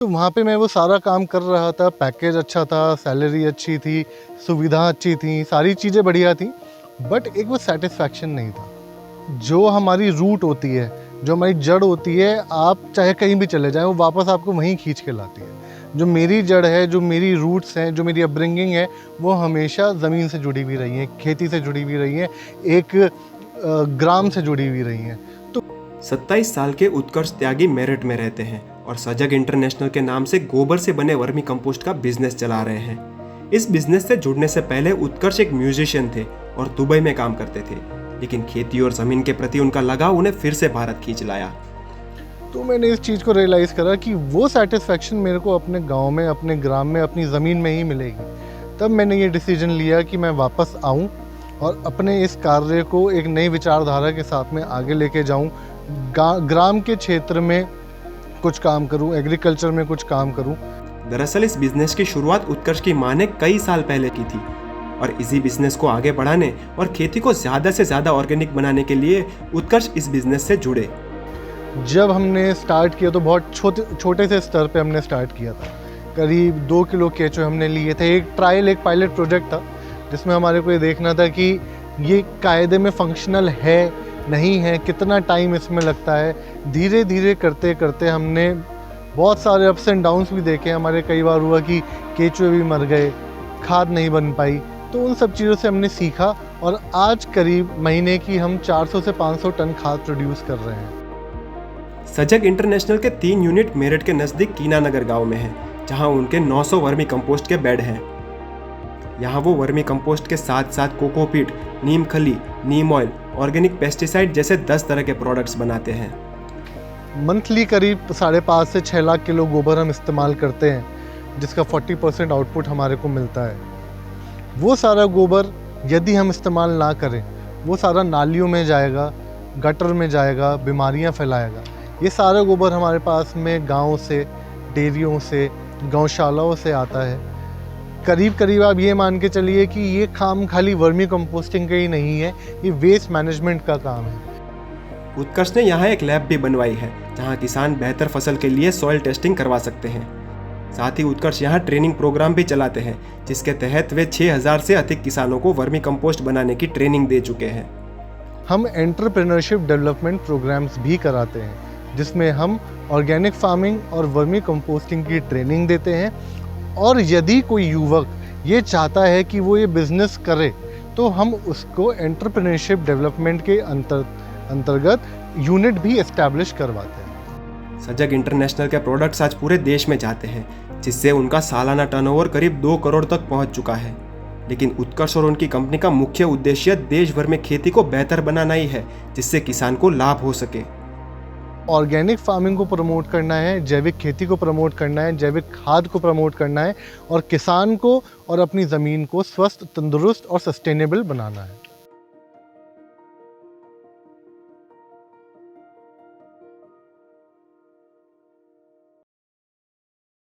तो वहाँ पे मैं वो सारा काम कर रहा था, पैकेज अच्छा था, सैलरी अच्छी थी, सुविधा अच्छी थी, सारी चीज़ें बढ़िया थी, बट एक वो सैटिस्फैक्शन नहीं था। जो हमारी रूट होती है, जो हमारी जड़ होती है, आप चाहे कहीं भी चले जाएँ, वो वापस आपको वहीं खींच के लाती है। जो मेरी जड़ है, जो मेरी रूट्स हैं, जो मेरी अपब्रिंगिंग है, वो हमेशा ज़मीन से जुड़ी हुई रही हैं, खेती से जुड़ी हुई रही हैं, एक ग्राम से जुड़ी हुई रही हैं। 27 साल के उत्कर्ष त्यागी मेरठ में रहते हैं और सजग इंटरनेशनल के नाम से गोबर से बने वर्मी कंपोस्ट का बिजनेस चला रहे हैं। इस बिजनेस से जुड़ने से पहले उत्कर्ष एक म्यूजिशियन थे और दुबई में काम करते थे, लेकिन खेती और जमीन के प्रति उनका लगाव उन्हें फिर से भारत खींच लाया। तो मैंने इस चीज़ को रियलाइज़ करा कि वो सैटिस्फैक्शन मेरे को अपने गांव में, अपने ग्राम में, अपनी ज़मीन में ही मिलेगी। तब मैंने ये डिसीजन लिया कि मैं वापस आऊं और अपने इस कार्य को एक नई विचारधारा के साथ में आगे लेके जाऊं, ग्राम के क्षेत्र में कुछ काम करूं, एग्रीकल्चर में कुछ काम करूं। दरअसल इस बिजनेस की शुरुआत उत्कर्ष की मां ने कई साल पहले की थी और इसी बिजनेस को आगे बढ़ाने और खेती को ज्यादा से ज्यादा ऑर्गेनिक बनाने के लिए उत्कर्ष इस बिजनेस से जुड़े। जब हमने स्टार्ट किया तो बहुत छोटे से स्तर पे हमने स्टार्ट किया था। करीब 2 किलो केचुए हमने लिए थे। एक पायलट प्रोजेक्ट था जिसमें हमारे को ये देखना था कि ये कायदे में फंक्शनल है, नहीं है, कितना टाइम इसमें लगता है। धीरे धीरे करते करते हमने बहुत सारे अप्स एंड डाउन्स भी देखे। हमारे कई बार हुआ कि केचुए भी मर गए, खाद नहीं बन पाई। तो उन सब चीज़ों से हमने सीखा और आज करीब महीने की हम 400 से 500 टन खाद प्रोड्यूस कर रहे हैं। सजग इंटरनेशनल के 3 यूनिट मेरठ के नज़दीक कीनानगर गांव में हैं, जहां उनके 900 वर्मी कंपोस्ट के बेड हैं। यहाँ वो वर्मी कंपोस्ट के साथ साथ कोकोपीट, नीम खली, नीम ऑयल, ऑर्गेनिक पेस्टिसाइड जैसे 10 तरह के प्रोडक्ट्स बनाते हैं। मंथली करीब 5.5 से 6 लाख किलो गोबर हम इस्तेमाल करते हैं, जिसका 40% आउटपुट हमारे को मिलता है। वो सारा गोबर यदि हम इस्तेमाल ना करें, वो सारा नालियों में जाएगा, गटर में जाएगा, बीमारियां फैलाएगा। ये सारा गोबर हमारे पास में गांव से, डेयरियों से, गौशालाओं से आता है। करीब करीब आप ये मान के चलिए कि ये काम खाली वर्मी कंपोस्टिंग का ही नहीं है, ये वेस्ट मैनेजमेंट का काम है। उत्कर्ष ने यहाँ एक लैब भी बनवाई है, जहाँ किसान बेहतर फसल के लिए सॉइल टेस्टिंग करवा सकते हैं। साथ ही उत्कर्ष यहाँ ट्रेनिंग प्रोग्राम भी चलाते हैं, जिसके तहत वे 6000 से अधिक किसानों को वर्मी कंपोस्ट बनाने की ट्रेनिंग दे चुके हैं। हम एंटरप्रेन्योरशिप डेवलपमेंट प्रोग्राम्स भी कराते हैं, जिसमें हम ऑर्गेनिक फार्मिंग और वर्मी कंपोस्टिंग की ट्रेनिंग देते हैं। और यदि कोई युवक ये चाहता है कि वो ये बिज़नेस करे, तो हम उसको एंटरप्रेन्योरशिप डेवलपमेंट के अंतर्गत यूनिट भी एस्टैब्लिश करवाते हैं। सजग इंटरनेशनल के प्रोडक्ट्स आज पूरे देश में जाते हैं, जिससे उनका सालाना टर्नओवर करीब 2 करोड़ तक पहुंच चुका है। लेकिन उत्कर्ष और उनकी कंपनी का मुख्य उद्देश्य देश भर में खेती को बेहतर बनाना ही है, जिससे किसान को लाभ हो सके। ऑर्गेनिक फार्मिंग को प्रमोट करना है, जैविक खेती को प्रमोट करना है, जैविक खाद को प्रमोट करना है और किसान को और अपनी ज़मीन को स्वस्थ, तंदुरुस्त और सस्टेनेबल बनाना है।